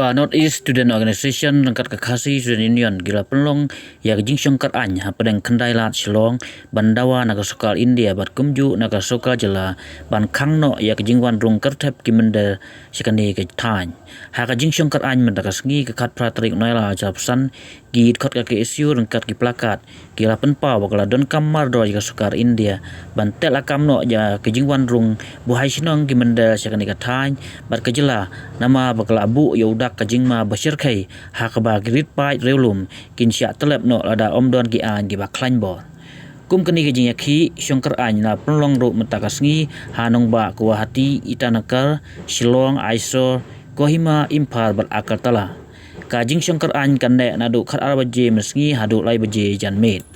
Ka North East Student Organization rangkat kakasi Student Union gila penlong ya jing Sorkar anya padang Khyndai lat Shillong ban Dawa naga Sorkar India bat kumju naga Sorkar jela ban Khang no ya jing wan rung kertep ki Mynder sikani ke tan ha jing Sorkar anya mendaga sngi ke kat pratrik naila japsan git khot ke isu rangkat ki plakat gila penpa wakala don kamar do ya Sorkar India ban tel akam no ya jing wan rung buhai sinong ki Mynder sikani ke tan bat kejela nama bakala abu ya udak kajing ma basir kai ha ka ba grit pai reulum kin sya telep no ada om don ki an ki ba klan bo kum kani kajing yakhi Sorkar an na penlong ro matakas ngi hanong ba ko hati itanakar Shillong Aiso Kohima Imphal bat akartala kajing Sorkar an kan ne na du khat arbaje mesngi hadu lai baje janmet